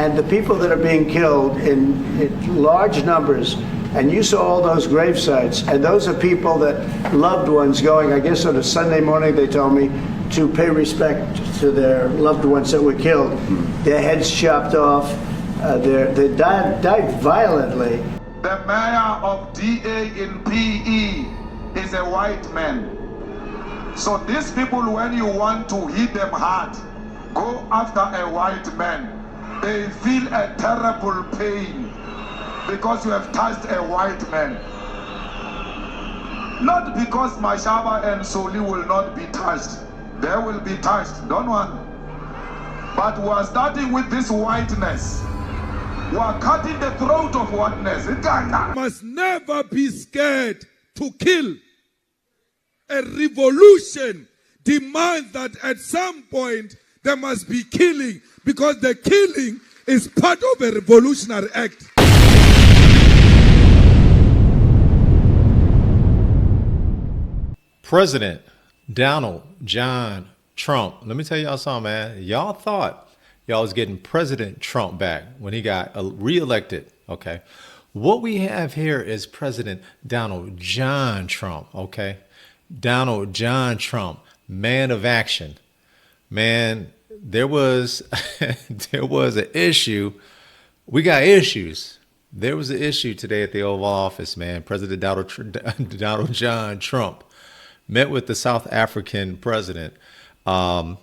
and the people that are being killed in large numbers, and you saw all those grave sites, and those are people that loved ones going, I guess on a Sunday morning, they told me, to pay respect to their loved ones that were killed. Their heads chopped off. They died violently. The mayor of DA in PE is a white man. So these people, when you want to hit them hard, go after a white man. They feel a terrible pain because you have touched a white man. Not because Mashaba and Soli will not be touched. They will be touched, don't worry. But we are starting with this whiteness. We are cutting the throat of whiteness. Must never be scared to kill. A revolution demands that at some point there must be killing, because the killing is part of a revolutionary act. President Donald John Trump. Let me tell y'all something, man. Y'all thought y'all was getting President Trump back when he got reelected. Okay. What we have here is President Donald John Trump. Okay. Donald John Trump, man of action. Man, there was an issue. We got issues. There was an issue today at the Oval Office, man. President Donald John Trump met with the South African president. Let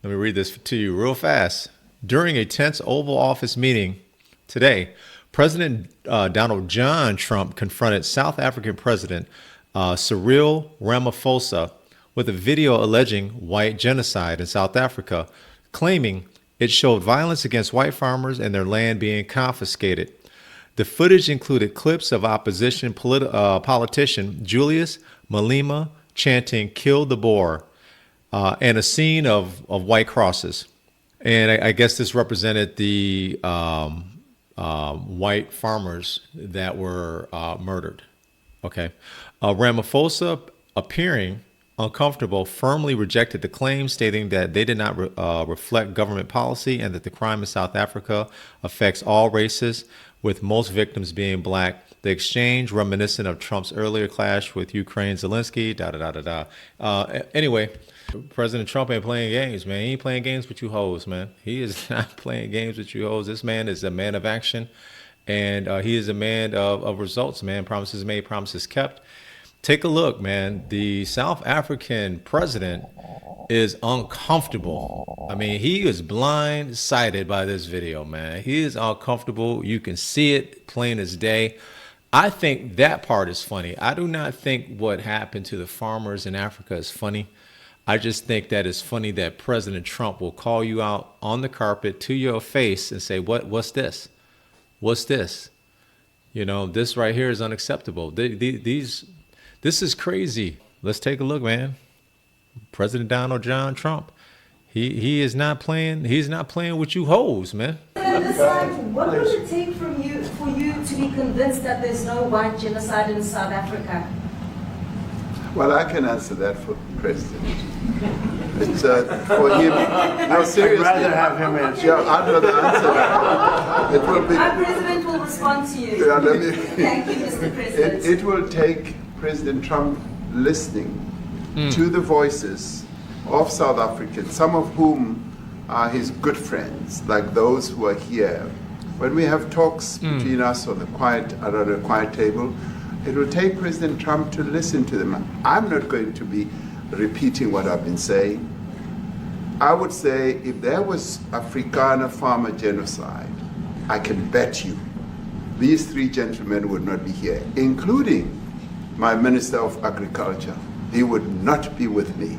me read this to you real fast. During a tense Oval Office meeting today, President Donald John Trump confronted South African President Cyril Ramaphosa with a video alleging white genocide in South Africa, claiming it showed violence against white farmers and their land being confiscated. The footage included clips of opposition politician Julius Malema chanting "Kill the Boer," and a scene of white crosses. And I guess this represented the white farmers that were murdered. Okay. Ramaphosa, appearing uncomfortable, firmly rejected the claim, stating that they did not reflect government policy and that the crime in South Africa affects all races, with most victims being black. The exchange reminiscent of Trump's earlier clash with Ukraine Zelensky, anyway, President Trump ain't playing games, man. He ain't playing games with you hoes, man. He is not playing games with you hoes. This man is a man of action, and he is a man of results, man. Promises made, promises kept. Take a look, man. The South African president is uncomfortable. I mean, he is blindsided by this video, man. He is uncomfortable. You can see it plain as day. I think that part is funny. I do not think what happened to the farmers in Africa is funny. I just think that it's funny that President Trump will call you out on the carpet to your face and say, what's this? What's this? You know, this right here is unacceptable. This is crazy. Let's take a look, man. President Donald John Trump. He is not playing. He's not playing with you hoes, man. What will it take for you to be convinced that there's no white genocide in South Africa? Well, I can answer that for President. It's for him. No, seriously. I'd rather have him answer. Yeah, I'd rather answer that. It will be. Our president will respond to you. Yeah, Thank you, Mr. President. It will take President Trump listening to the voices of South Africans, some of whom are his good friends, like those who are here. When we have talks between us on around a quiet table, it will take President Trump to listen to them. I'm not going to be repeating what I've been saying. I would say if there was Afrikaner farmer genocide, I can bet you these three gentlemen would not be here, including my Minister of Agriculture. He would not be with me.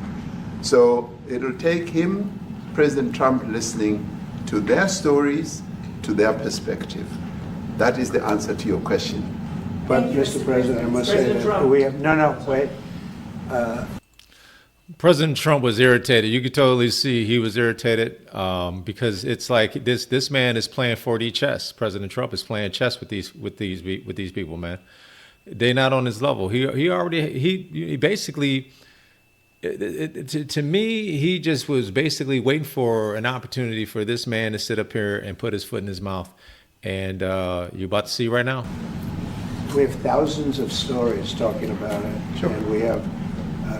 So it'll take him, President Trump, listening to their stories, to their perspective. That is the answer to your question. But, Mr. President, I must say that we have, wait. President Trump was irritated. You could totally see he was irritated because it's like this man is playing 4D chess. President Trump is playing chess with these people, man. They're not on his level. He basically To me, he just was basically waiting for an opportunity for this man to sit up here and put his foot in his mouth. And you're about to see right now. We have thousands of stories talking about it. Sure. And we have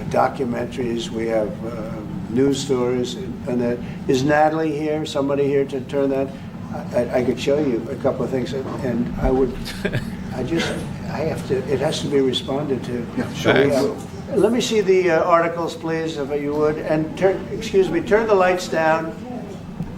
documentaries, we have news stories. And is Natalie here, somebody here to turn that? I could show you a couple of things, and I would, it has to be responded to. Yeah, sure. Let me see the articles, please, if you would, and turn the lights down.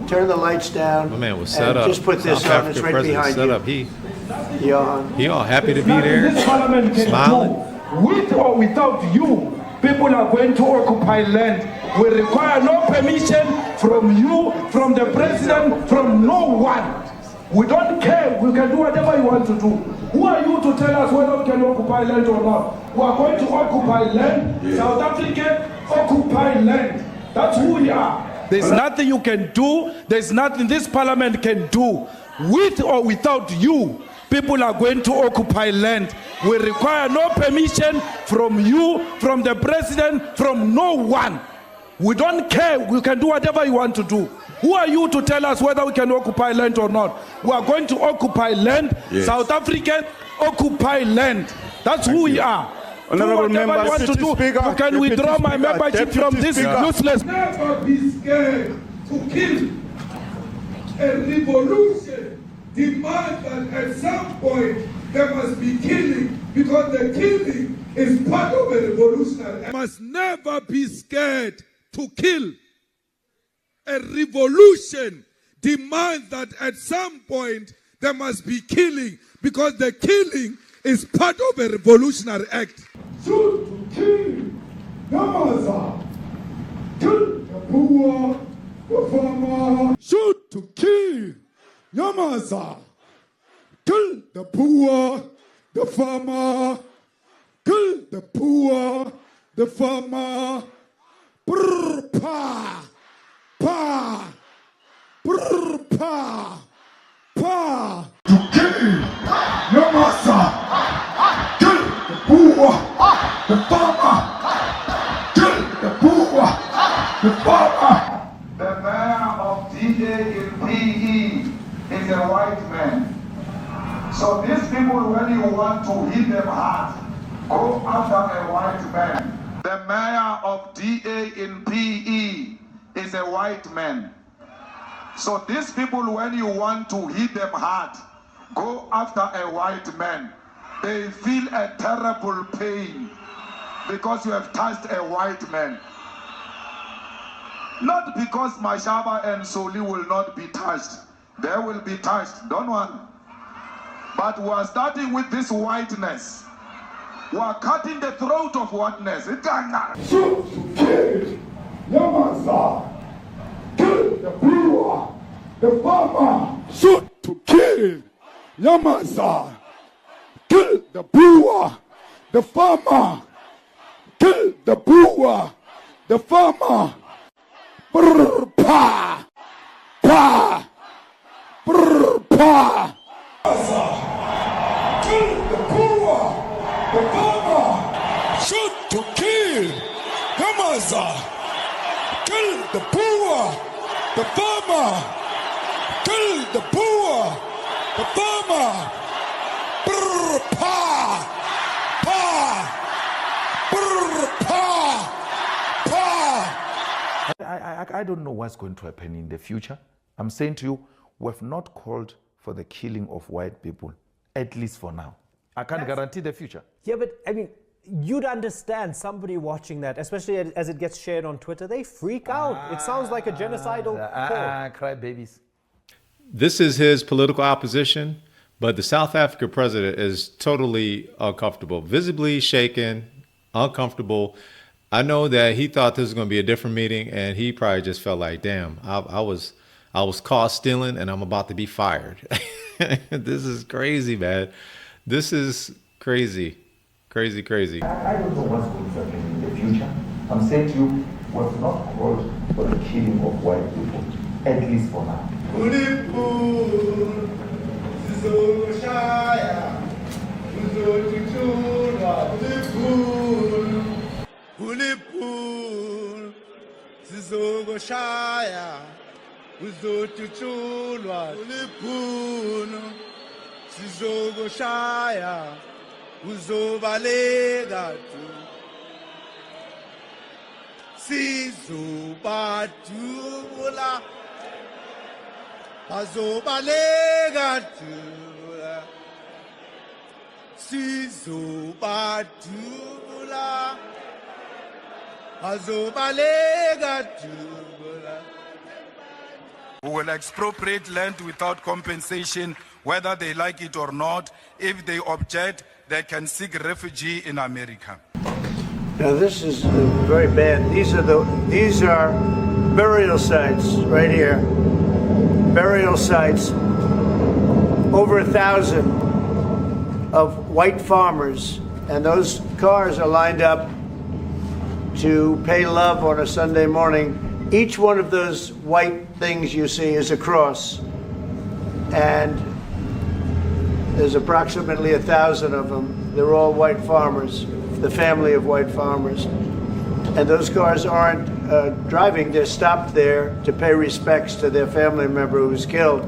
Turn the lights down. My man was set and up. Just put this South on, it's African right president behind set you. up. Johan. He all happy to be there, This parliament can smiling. do. With or without you, people are going to occupy land. We require no permission from you, from the president, from no one. We don't care. We can do whatever you want to do. Who are you to tell us whether we can occupy land or not? We are going to occupy land. South Africa occupy land. That's who we are. There's nothing you can do. There's nothing this parliament can do. With or without you, people are going to occupy land. We require no permission from you, from the president, from no one. We don't care. We can do whatever you want to do. Who are you to tell us whether we can occupy land or not? We are going to occupy land. Yes. South Africa occupy land. That's who we are. Honorable Do whatever Member, you want to Deputy do. Speaker, You can Deputy withdraw my Speaker, membership from Deputy this Speaker. useless. Never be scared to kill. A revolution demands that at some point there must be killing, because the killing is part of a revolutionary. Must never be scared to kill. A revolution demands that at some point there must be killing, because the killing is part of a revolutionary act. Shoot to kill, Yamaza. Kill the poor, the farmer. Shoot to kill, Yamaza. Kill the poor, the farmer. Kill the poor, the farmer. Brr, pa. Pa! Brr, pa! Pa! To kill your master! Kill the poor! The farmer! Kill the poor! The farmer! The mayor of DA in PE is a white man. So these people, when you want to hit them hard, go after a white man. The mayor of DA in PE is a white man. So these people, when you want to hit them hard, go after a white man. They feel a terrible pain because you have touched a white man. Not because Mashaba and Soli will not be touched. They will be touched, don't worry. But we are starting with this whiteness. We are cutting the throat of whiteness. Shoot to kill Yamaza. Kill the brewer, the farmer. Shoot to kill Yamaza. Kill the brewer, the farmer. Kill the brewer, the farmer. Brr, pa, pa, brr, pa. Kill the brewer, the farmer. Shoot to kill Yamaza. Kill the poor, the farmer. Kill the poor, the farmer. Brr, pa, pa, brr, pa, pa. I don't know what's going to happen in the future. I'm saying to you, we have not called for the killing of white people, at least for now. I can't guarantee the future. Yeah, but I mean, you'd understand somebody watching that, especially as it gets shared on Twitter, they freak out. It sounds like a genocidal call. Cry babies. This is his political opposition, but the South African president is totally uncomfortable, visibly shaken, uncomfortable. I know that he thought this was going to be a different meeting, and he probably just felt like, damn, I was caught stealing, and I'm about to be fired. This is crazy, man. This is crazy. Crazy, crazy. I don't know what's going to happen in the future. I'm saying to you, we have not called for the killing of white people, at least for now. Holy Sizokushaya uzotutshulwa uliphuno sizokushaya uzobaleka tu sizobadubula bazobaleka tu sizobadubula bazobaleka tu. Who will expropriate land without compensation, whether they like it or not. If they object, they can seek refuge in America. Now this is very bad. These are burial sites right here. Burial sites. Over 1,000 of white farmers, and those cars are lined up to pay love on a Sunday morning. Each one of those white things you see is a cross, and there's approximately 1,000 of them. They're all white farmers, the family of white farmers. And those cars aren't driving, they're stopped there to pay respects to their family member who was killed.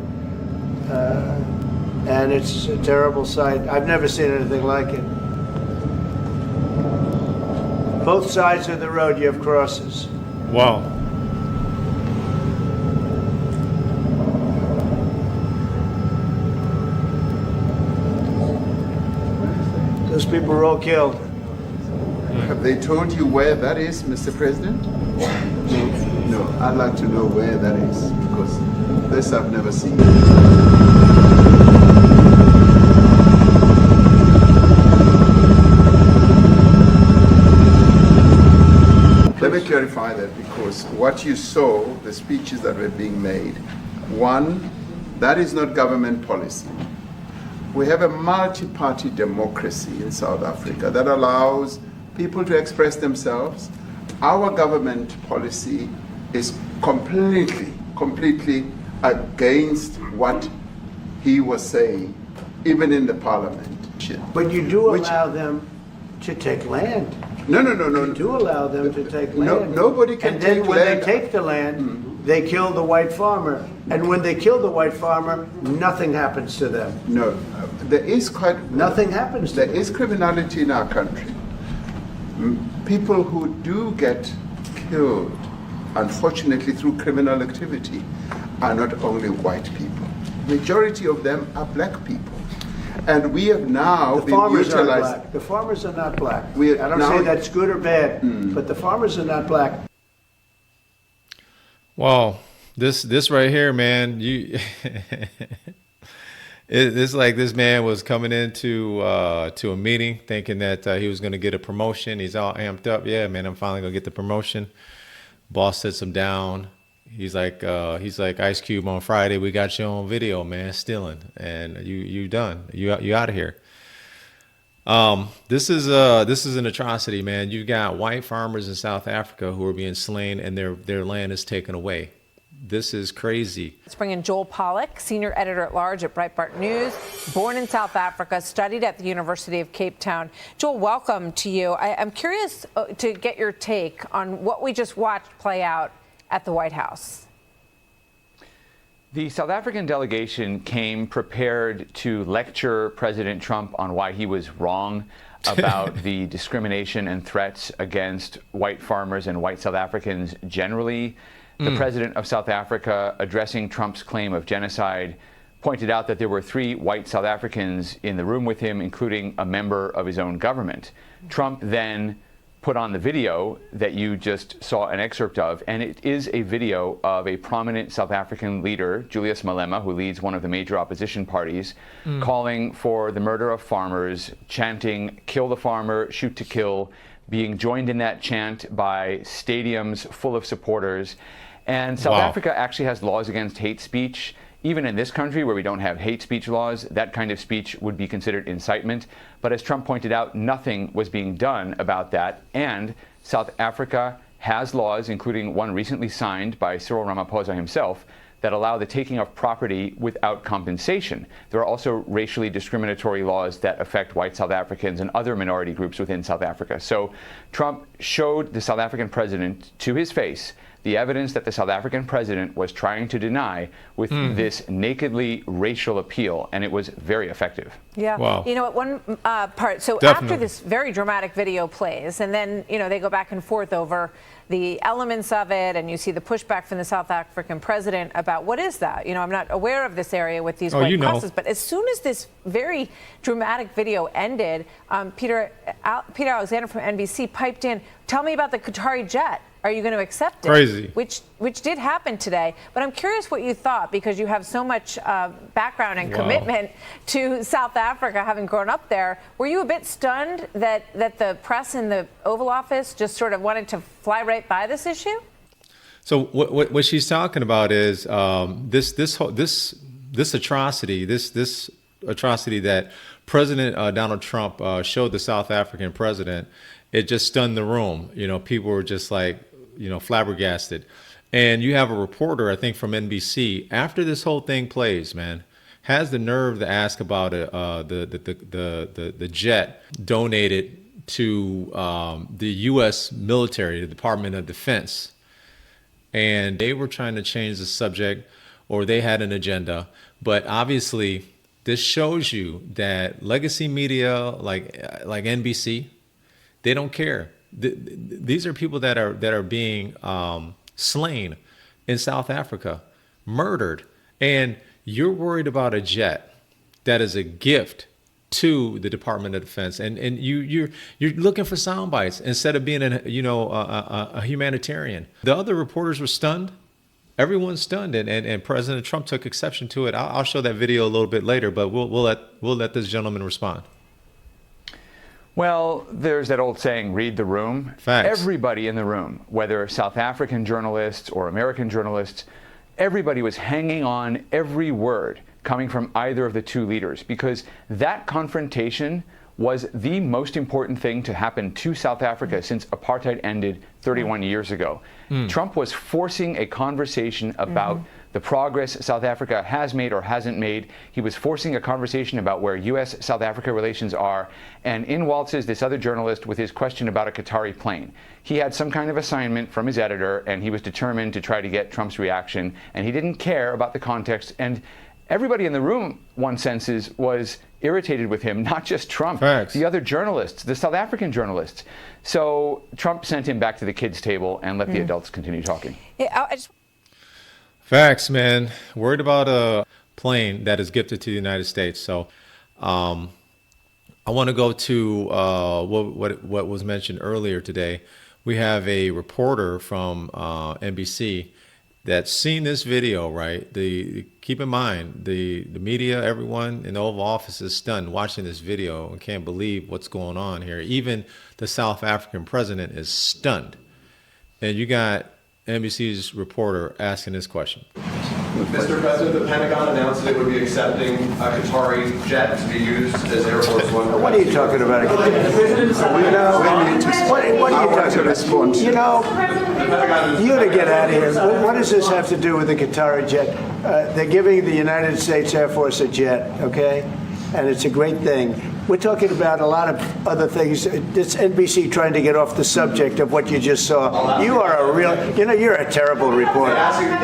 And it's a terrible sight. I've never seen anything like it. Both sides of the road you have crosses. Wow. Those people were all killed. Have they told you where that is, Mr. President? No, I'd like to know where that is, because this I've never seen. Let me clarify that, because what you saw, the speeches that were being made, one, that is not government policy. We have a multi-party democracy in South Africa that allows people to express themselves. Our government policy is completely against what he was saying, even in the parliament. But you do allow them to take land. No. You do allow them to take land. Nobody can take land. And then when they take the land, they kill the white farmer. And when they kill the white farmer, nothing happens to them. No, there is nothing happens to them. There is criminality in our country. People who do get killed, unfortunately through criminal activity, are not only white people. Majority of them are black people. And we have now been utilized. The farmers are not black. I don't now say that's good or bad, but the farmers are not black. Well, this right here, man, it's like this man was coming into to a meeting thinking that he was going to get a promotion. He's all amped up. Yeah, man, I'm finally going to get the promotion. Boss sits him down. He's like Ice Cube on Friday. We got you on video, man, stealing, and you done. You out of here. This is an atrocity, man. You got white farmers in South Africa who are being slain, and their land is taken away. This is crazy. Let's bring in Joel Pollack, senior editor-at-large at Breitbart News, born in South Africa, studied at the University of Cape Town. Joel, welcome to you. I'm curious to get your take on what we just watched play out at the White House. The South African delegation came prepared to lecture President Trump on why he was wrong about the discrimination and threats against white farmers and white South Africans generally. The president of South Africa, addressing Trump's claim of genocide, pointed out that there were 3 white South Africans in the room with him, including a member of his own government. Trump then put on the video that you just saw an excerpt of, and it is a video of a prominent South African leader, Julius Malema, who leads one of the major opposition parties, calling for the murder of farmers, chanting, "Kill the farmer, shoot to kill," being joined in that chant by stadiums full of supporters. And South Africa actually has laws against hate speech. Even in this country where we don't have hate speech laws, that kind of speech would be considered incitement. But as Trump pointed out, nothing was being done about that. And South Africa has laws, including one recently signed by Cyril Ramaphosa himself, that allow the taking of property without compensation. There are also racially discriminatory laws that affect white South Africans and other minority groups within South Africa. So Trump showed the South African president to his face the evidence that the South African president was trying to deny with this nakedly racial appeal, and it was very effective. Yeah. Wow. You know, at one part, so Definitely. after this very dramatic video plays, and then, you know, they go back and forth over the elements of it, and you see the pushback from the South African president about what is that? You know, I'm not aware of this area with these white crosses, but as soon as this very dramatic video ended, Peter Alexander from NBC piped in, tell me about the Qatari jet. Are you going to accept it? Crazy. Which did happen today. But I'm curious what you thought, because you have so much background and commitment to South Africa, having grown up there. Were you a bit stunned that the press in the Oval Office just sort of wanted to fly right by this issue? So what she's talking about is this atrocity that President Donald Trump showed the South African president. It just stunned the room. You know, people were just like, you know, flabbergasted. And you have a reporter, I think, from NBC, after this whole thing plays, man, has the nerve to ask about the jet donated to the U.S. military, the Department of Defense. And they were trying to change the subject, or they had an agenda. But obviously, this shows you that legacy media like NBC, they don't care. These are people that are being slain in South Africa, murdered, and you're worried about a jet that is a gift to the Department of Defense, and you're looking for sound bites instead of being a humanitarian. The other reporters were stunned. Everyone's stunned, and President Trump took exception to it. I'll show that video a little bit later, but we'll let this gentleman respond. Well, there's that old saying, read the room. Facts. Everybody in the room, whether South African journalists or American journalists, everybody was hanging on every word coming from either of the two leaders, because that confrontation was the most important thing to happen to South Africa since apartheid ended 31 years ago. Trump was forcing a conversation about the progress South Africa has made or hasn't made. He was forcing a conversation about where U.S.-South Africa relations are. And in waltzes this other journalist with his question about a Qatari plane. He had some kind of assignment from his editor, and he was determined to try to get Trump's reaction. And he didn't care about the context. And everybody in the room, one senses, was irritated with him, not just Trump, the other journalists, the South African journalists. So Trump sent him back to the kids' table and let the adults continue talking. Facts, man. Worried about a plane that is gifted to the United States. So I want to go to what was mentioned earlier today. We have a reporter from NBC that's seen this video, right? Keep in mind, the media, everyone in the Oval Office is stunned watching this video and can't believe what's going on here. Even the South African president is stunned. And you got NBC's reporter asking this question. Mr. President, the Pentagon announced that it would be accepting a Qatari jet to be used as Air Force One. What are you talking about? What are you talking about? You know, you to get out of here. What does this have to do with the Qatari jet? They're giving the United States Air Force a jet, okay? And it's a great thing. We're talking about a lot of other things. It's NBC trying to get off the subject of what you just saw. You are a real, you're a terrible reporter.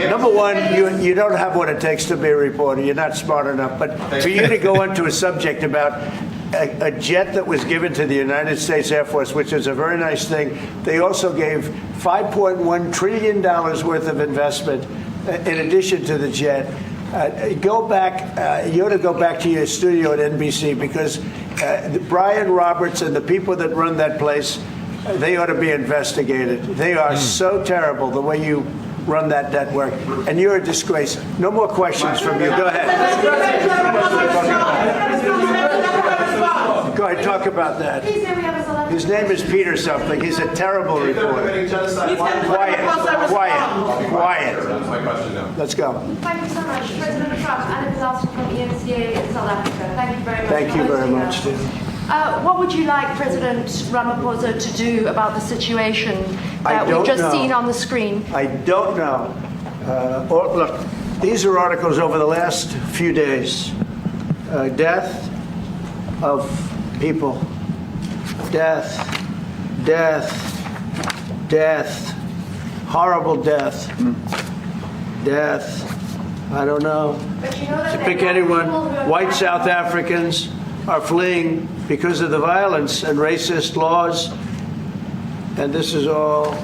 Number one, you don't have what it takes to be a reporter. You're not smart enough. But for you to go into a subject about a jet that was given to the United States Air Force, which is a very nice thing. They also gave $5.1 trillion worth of investment in addition to the jet. Go back, you ought to go back to your studio at NBC, because Brian Roberts and the people that run that place, they ought to be investigated. They are so terrible the way you run that network, and you're a disgrace. No more questions from you. Go ahead. Go ahead, talk about that. His name is Peter something. He's a terrible reporter. Quiet. That's my question now. Let's go. Thank you so much. President Trump, Anna Disaster from ENCA in South Africa. Thank you very much. Thank you very much, Tim. What would you like President Ramaphosa to do about the situation that we've just seen on the screen? I don't know. Look, these are articles over the last few days. Death of people. Death. horrible death. Death. I don't know. But you know that To there pick are anyone, people who are white trying- South Africans are fleeing because of the violence and racist laws. And this is all,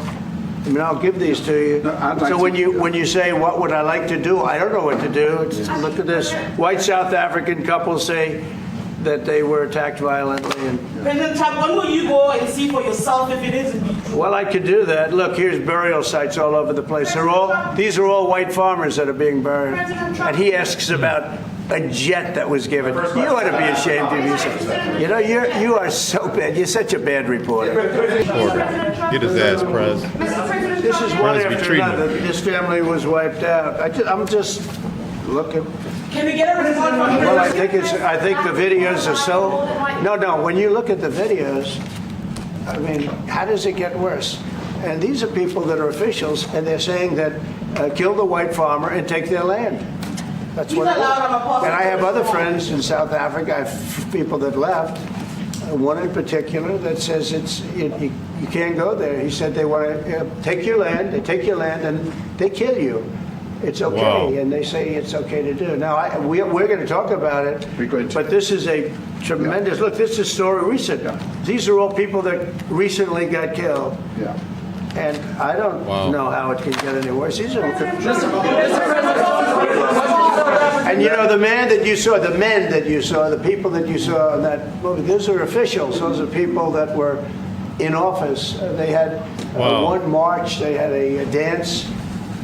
I mean, I'll give these to you. I'd like So to- when you say, what would I like to do? I don't know what to do. Look at this. White South African couple say that they were attacked violently. And, President Trump, when will you go and see for yourself if it is indeed true? well, I could do that. Look, here's burial sites all over the place. These are all white farmers that are being buried. And he asks about a jet that was given. You ought to be ashamed of yourself. You know, you are so bad. You're such a bad reporter. Get his ass, Prez. This is one Prez be after treating another. him. This family was wiped out. I'm just looking. Can we get a report from Well, I President? think the videos are so. No. When you look at the videos, I mean, how does it get worse? And these are people that are officials, and they're saying that kill the white farmer and take their land. That's what it is. And I have other friends in South Africa. I have people that left. One in particular that says you can't go there. He said they want to take your land. They take your land and they kill you. It's okay, Wow. and they say it's okay to do. Now, we're going to talk about it, but this is a tremendous, look, this is a story recent. These are all people that recently got killed. Yeah. And I don't know how it can get any worse. These are, and you know, the men that you saw, the people that you saw in that movie, those are officials. Those are people that were in office. They had one march, they had a dance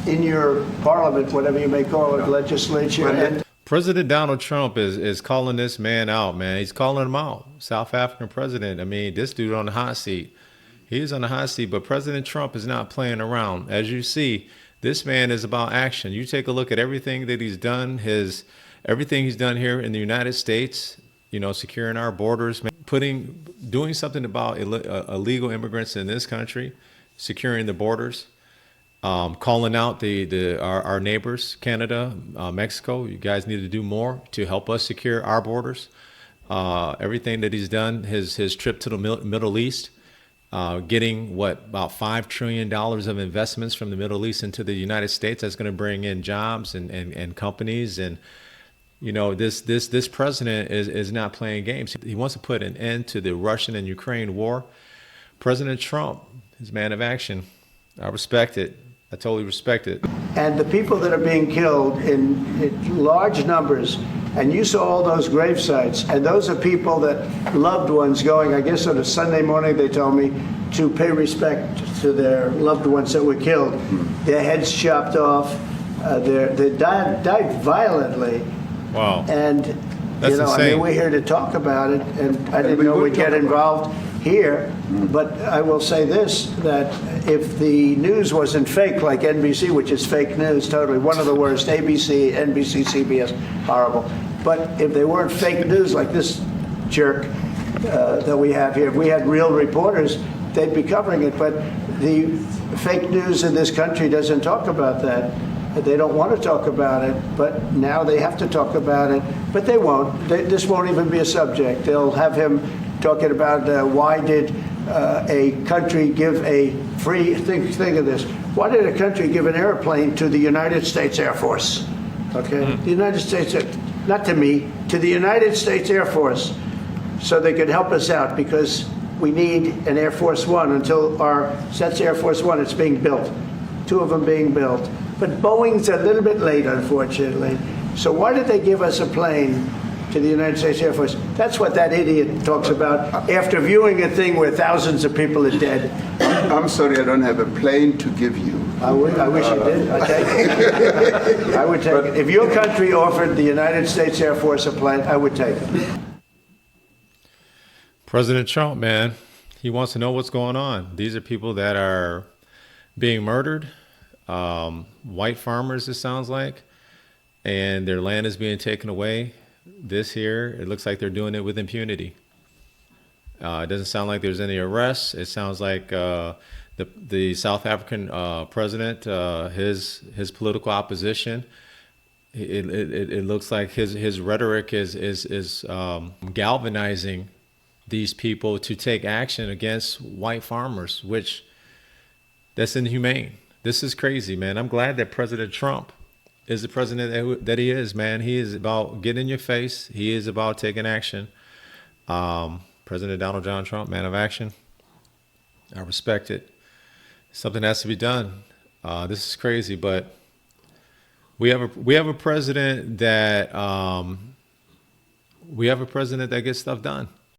in your parliament, whatever you may call it, legislature. And President Donald Trump is calling this man out, man. He's calling him out. South African president. I mean, this dude on the hot seat. He's on the hot seat, but President Trump is not playing around. As you see, this man is about action. You take a look at everything that he's done, everything he's done here in the United States, you know, securing our borders, doing something about illegal immigrants in this country, securing the borders, calling out our neighbors, Canada, Mexico. You guys need to do more to help us secure our borders. Everything that he's done, his trip to the Middle East, getting about $5 trillion of investments from the Middle East into the United States. That's going to bring in jobs and companies. And, you know, this president is not playing games. He wants to put an end to the Russian and Ukraine war. President Trump is a man of action. I respect it. I totally respect it. And the people that are being killed in large numbers, and you saw all those grave sites, and those are people that loved ones going, I guess on a Sunday morning, they told me, to pay respect to their loved ones that were killed. Their heads chopped off. They died violently. Wow. And, That's you know, insane. I mean, we're here to talk about it, and I didn't know we'd get involved here. But I will say this, that if the news wasn't fake, like NBC, which is fake news, totally, one of the worst, ABC, NBC, CBS, horrible. But if they weren't fake news like this jerk that we have here, if we had real reporters, they'd be covering it. But the fake news in this country doesn't talk about that. They don't want to talk about it, but now they have to talk about it. But they won't. This won't even be a subject. They'll have him talking about why did a country give a free, think of this, why did a country give an airplane to the United States Air Force? Okay, the United States, not to me, to the United States Air Force, so they could help us out because we need an Air Force One until that's Air Force One, it's being built, 2 of them being built. But Boeing's a little bit late, unfortunately. So why did they give us a plane to the United States Air Force? That's what that idiot talks about after viewing a thing where thousands of people are dead. I'm sorry, I don't have a plane to give you. I wish you did. I'd take it. I would take it. If your country offered the United States Air Force a plane, I would take it. President Trump, man, he wants to know what's going on. These are people that are being murdered, white farmers, it sounds like, and their land is being taken away. This here, it looks like they're doing it with impunity. It doesn't sound like there's any arrests. It sounds like the South African president, his political opposition, it looks like his rhetoric is galvanizing these people to take action against white farmers, which that's inhumane. This is crazy, man. I'm glad that President Trump is the president that he is, man. He is about getting in your face. He is about taking action. President Donald John Trump, man of action. I respect it. Something has to be done. This is crazy, but we have a president that gets stuff done.